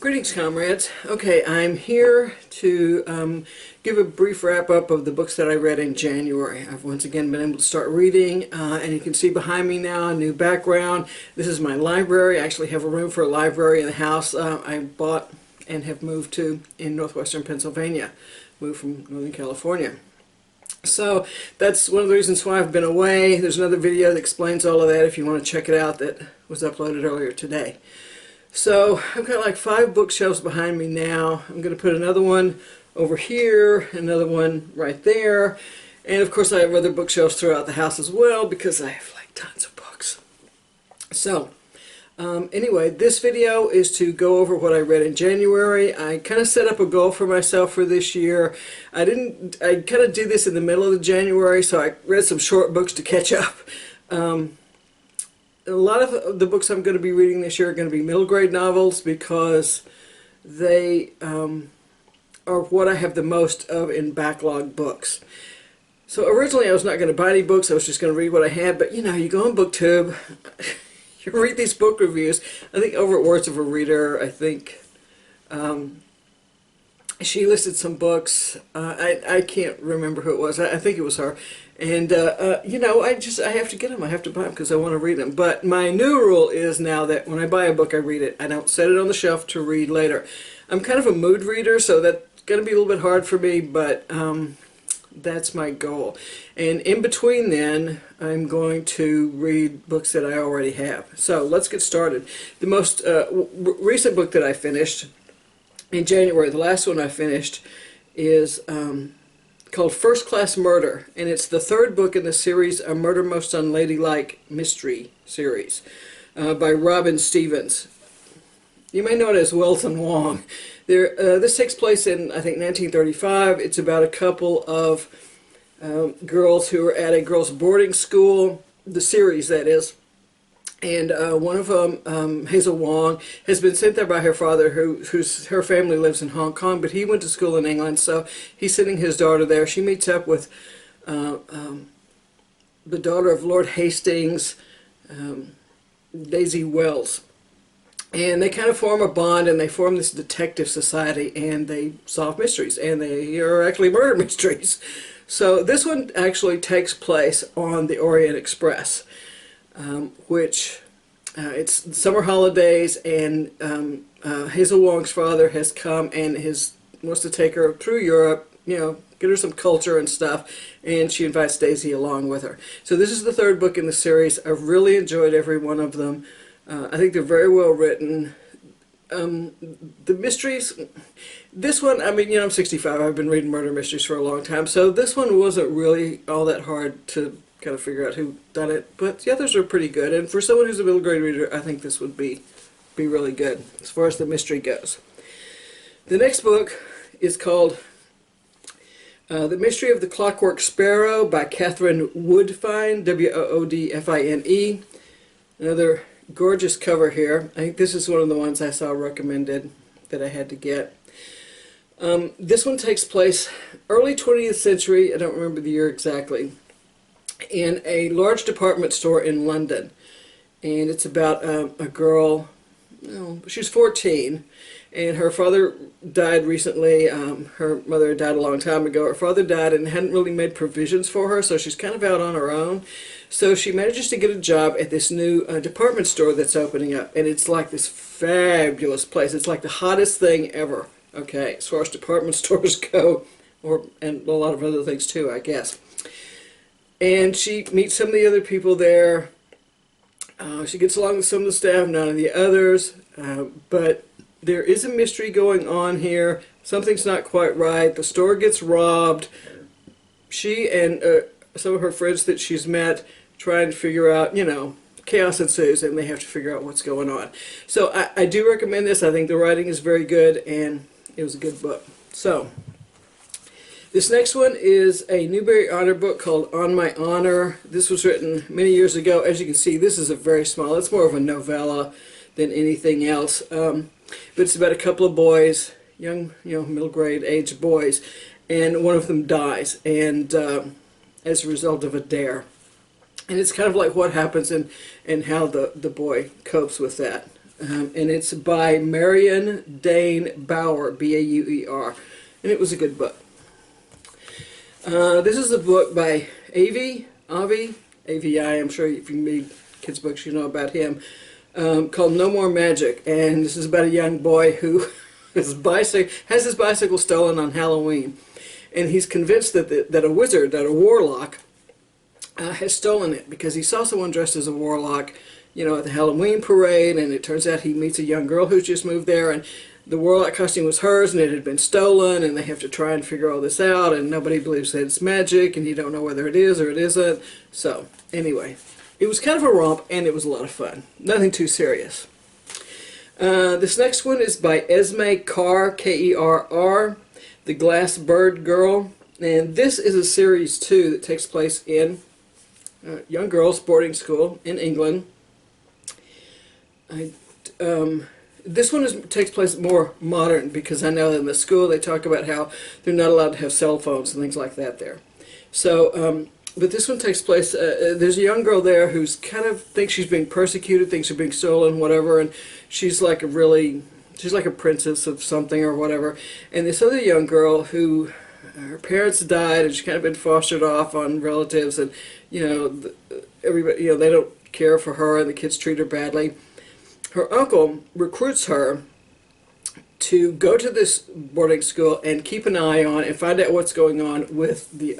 Greetings, comrades. Okay, I'm here to give a brief wrap-up of the books that I read in January. I've once again been able to start reading, and you can see behind me now a new background. This is my library. I actually have a room for a library in the house I bought and have moved to in northwestern Pennsylvania. Moved from Northern California. So that's one of the reasons why I've been away. There's another video that explains all of that if you want to check it out that was uploaded earlier today. So I've got like 5 bookshelves behind me now. I'm going to put another one over here, another one right there, and of course I have other bookshelves throughout the house as well because I have like tons of books. So anyway, this video is to go over what I read in January. I kind of set up a goal for myself for this year. I kind of did this in the middle of January, so I read some short books to catch up. A lot of the books I'm going to be reading this year are going to be middle grade novels because they are what I have the most of in backlog books. So originally I was not going to buy any books, I was just going to read what I had, but you know, you go on BookTube, you read these book reviews. I think over at Words of a Reader, I think she listed some books. I can't remember who it was. I think it was her. And, you know, I have to get them. I have to buy them because I want to read them. But my new rule is now that when I buy a book, I read it. I don't set it on the shelf to read later. I'm kind of a mood reader, so that's going to be a little bit hard for me, but that's my goal. And in between then, I'm going to read books that I already have. So let's get started. The most recent book that I finished in January, the last one I finished, is called First Class Murder, and it's the 3rd book in the series, A Murder Most Unladylike Mystery series, by Robin Stevens. You may know it as Wilson Wong. This takes place in, I think, 1935. It's about a couple of girls who are at a girls' boarding school, the series that is. And one of them, Hazel Wong, has been sent there by her father, her family lives in Hong Kong, but he went to school in England, so he's sending his daughter there. She meets up with the daughter of Lord Hastings, Daisy Wells. And they kind of form a bond, and they form this detective society, and they solve mysteries, and they are actually murder mysteries. So this one actually takes place on the Orient Express. Which it's summer holidays, and Hazel Wong's father has come and wants to take her through Europe, you know, get her some culture and stuff, and she invites Daisy along with her. So this is the 3rd book in the series. I've really enjoyed every one of them. I think they're very well written. The mysteries, this one, I mean, you know, I'm 65, I've been reading murder mysteries for a long time, so this one wasn't really all that hard to kind of figure out who done it, but the others are pretty good, and for someone who's a middle grade reader, I think this would be really good as far as the mystery goes. The next book is called The Mystery of the Clockwork Sparrow by Katherine Woodfine, W-O-O-D-F-I-N-E. Another gorgeous cover here. I think this is one of the ones I saw recommended that I had to get. This one takes place early 20th century, I don't remember the year exactly, in a large department store in London, and it's about a girl. She's 14, and her father died recently. Her mother died a long time ago. Her father died and hadn't really made provisions for her, so she's kind of out on her own. So she manages to get a job at this new department store that's opening up, and it's like this fabulous place. It's like the hottest thing ever, okay, as far as department stores go, and a lot of other things too, I guess. And she meets some of the other people there. She gets along with some of the staff, none of the others. But there is a mystery going on here. Something's not quite right. The store gets robbed. She and some of her friends that she's met trying to figure out, you know, chaos ensues, and they have to figure out what's going on. So I do recommend this. I think the writing is very good, and it was a good book. So this next one is a Newbery Honor book called On My Honor. This was written many years ago. As you can see, this is a very small, it's more of a novella than anything else. But it's about a couple of boys, young, you know, middle grade age boys, and one of them dies, and as a result of a dare. And it's kind of like what happens and how the boy copes with that. and it's by Marion Dane Bauer, B-A-U-E-R, and it was a good book. This is a book by Avi, A-V-I, I'm sure if you read kids' books you know about him, called No More Magic, and this is about a young boy who has his bicycle stolen on Halloween, and he's convinced that a wizard, that a warlock, has stolen it because he saw someone dressed as a warlock, you know, at the Halloween parade, and it turns out he meets a young girl who's just moved there, and the warlock costume was hers and it had been stolen, and they have to try and figure all this out, and nobody believes that it's magic, and you don't know whether it is or it isn't. So anyway, it was kind of a romp, and it was a lot of fun. Nothing too serious. This next one is by Esme Carr, K-E-R-R, The Glass Bird Girl, and this is a series too that takes place in young girls' boarding school in England. This one takes place more modern because I know that in the school they talk about how they're not allowed to have cell phones and things like that there. So, but this one takes place, there's a young girl there who's kind of thinks she's being persecuted, thinks she's being stolen, whatever, and she's like a princess of something or whatever. And this other young girl who, her parents died and she's kind of been fostered off on relatives, and, you know, everybody, you know, they don't care for her and the kids treat her badly. Her uncle recruits her to go to this boarding school and keep an eye on and find out what's going on with the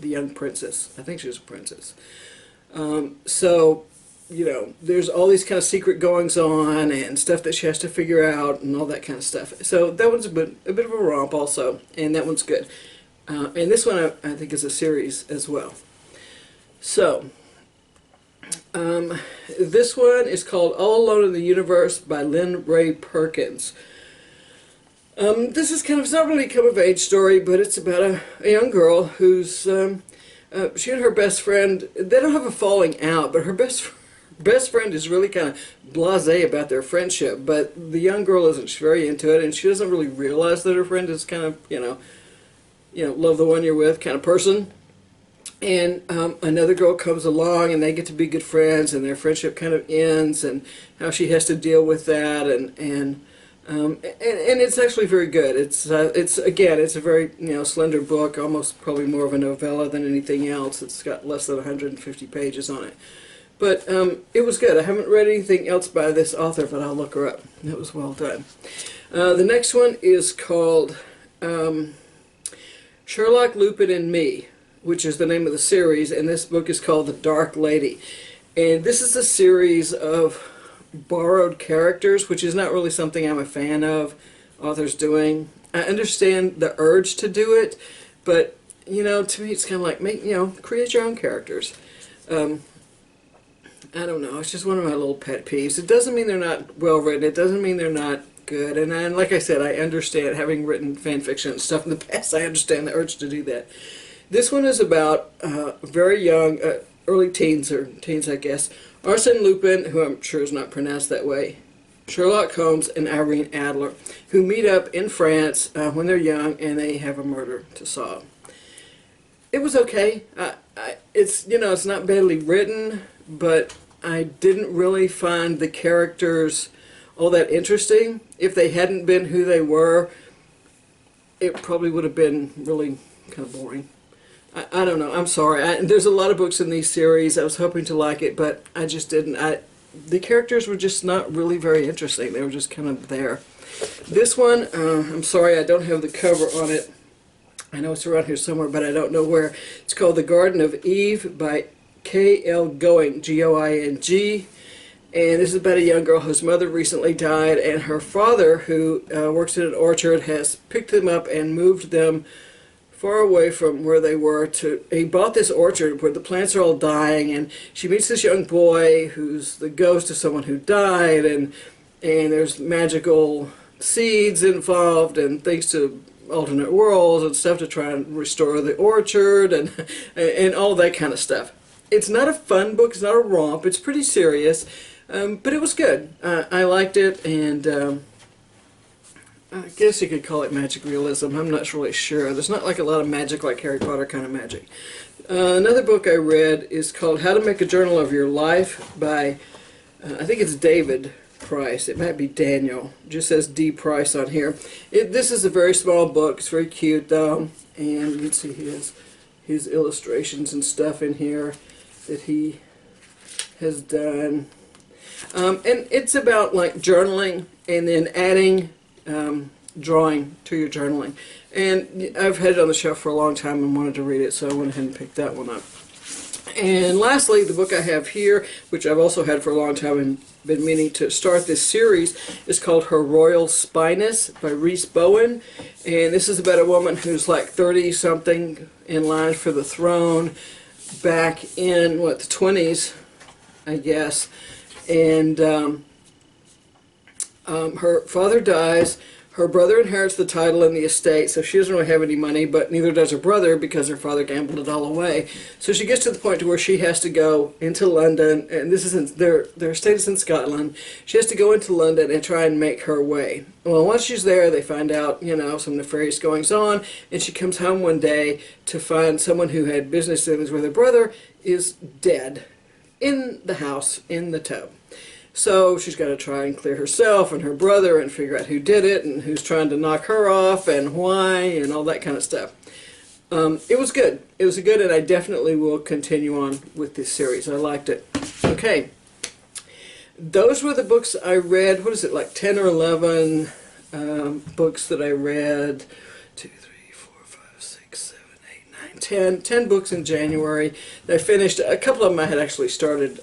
young princess. I think she was a princess. So, you know, there's all these kind of secret goings on and stuff that she has to figure out and all that kind of stuff. So that one's a bit of a romp also, and that one's good. And this one I think is a series as well. So, this one is called All Alone in the Universe by Lynn Ray Perkins. This is kind of, it's not really a come-of-age story, but it's about a young girl who's, she and her best friend, they don't have a falling out, but her best friend is really kind of blasé about their friendship, but the young girl isn't very into it, and she doesn't really realize that her friend is kind of, you know, love the one you're with kind of person. And another girl comes along, and they get to be good friends, and their friendship kind of ends, and how she has to deal with that, and it's actually very good. It's again, it's a very, you know, slender book, almost probably more of a novella than anything else. It's got less than 150 pages on it, but it was good. I haven't read anything else by this author, but I'll look her up. It was well done. The next one is called Sherlock, Lupin, and Me, which is the name of the series, and this book is called The Dark Lady. And this is a series of borrowed characters, which is not really something I'm a fan of authors doing. I understand the urge to do it, but, you know, to me it's kind of like, create your own characters. I don't know, it's just one of my little pet peeves. It doesn't mean they're not well written, it doesn't mean they're not good, and like I said, I understand, having written fan fiction and stuff in the past, I understand the urge to do that. This one is about very young, early teens, or teens I guess, Arsène Lupin, who I'm sure is not pronounced that way, Sherlock Holmes, and Irene Adler, who meet up in France when they're young, and they have a murder to solve. It was okay. It's, you know, it's not badly written, but I didn't really find the characters all that interesting. If they hadn't been who they were, it probably would have been really kind of boring. I don't know. I'm sorry. There's a lot of books in these series. I was hoping to like it, but I just didn't. The characters were just not really very interesting. They were just kind of there. This one, I'm sorry, I don't have the cover on it. I know it's around here somewhere, but I don't know where. It's called The Garden of Eve by K.L. Going, G-O-I-N-G. And this is about a young girl whose mother recently died, and her father, who works in an orchard, has picked them up and moved them far away from where they were. He bought this orchard where the plants are all dying, and she meets this young boy who's the ghost of someone who died, and there's magical seeds involved and things to alternate worlds and stuff to try and restore the orchard and all that kind of stuff. It's not a fun book, it's not a romp, it's pretty serious, but it was good. I liked it, and I guess you could call it magic realism. I'm not really sure. There's not like a lot of magic like Harry Potter kind of magic. Another book I read is called How to Make a Journal of Your Life by, I think it's David Price. It might be Daniel. It just says D. Price on here. This is a very small book. It's very cute though. And you can see his illustrations and stuff in here that he has done. And it's about like journaling and then adding drawing to your journaling. And I've had it on the shelf for a long time and wanted to read it, so I went ahead and picked that one up. And lastly, the book I have here, which I've also had for a long time and been meaning to start this series, is called Her Royal Spyness by Rhys Bowen. And this is about a woman who's like 30-something in line for the throne back in, what, the 20s, I guess. And her father dies. Her brother inherits the title and the estate, so she doesn't really have any money, but neither does her brother because her father gambled it all away. So she gets to the point to where she has to go into London, and this is their estate is in Scotland. She has to go into London and try and make her way. Well, once she's there, they find out, you know, some nefarious goings on, and she comes home one day to find someone who had business dealings with her brother is dead in the house, in the tub. So she's got to try and clear herself and her brother and figure out who did it and who's trying to knock her off and why and all that kind of stuff. It was good. It was good, and I definitely will continue on with this series. I liked it. Okay. Those were the books I read. What is it, like 10 or 11 books that I read? 2, 3, 4, 5, 6, 7, 8, 9, 10 books in January. I finished. A couple of them I had actually started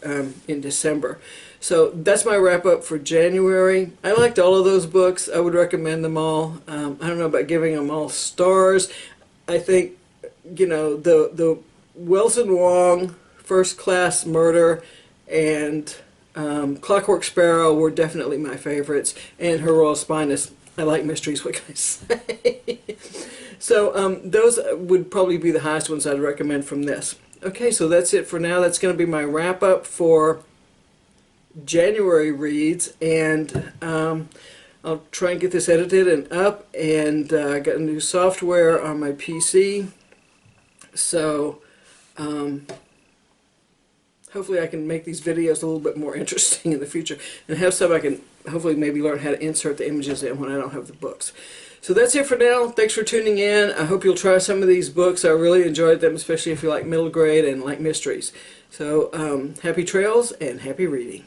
in December. So that's my wrap up for January. I liked all of those books. I would recommend them all. I don't know about giving them all stars. I think, you know, the Wilson Wong First Class Murder and Clockwork Sparrow were definitely my favorites. And Her Royal Spyness. I like mysteries, what can I say? So those would probably be the highest ones I'd recommend from this. Okay, so that's it for now. That's going to be my wrap up for January reads, and I'll try and get this edited and up, and I got a new software on my PC, so hopefully I can make these videos a little bit more interesting in the future and have some I can hopefully maybe learn how to insert the images in when I don't have the books. So that's it for now. Thanks for tuning in. I hope you'll try some of these books. I really enjoyed them, especially if you like middle grade and like mysteries. So happy trails and happy reading.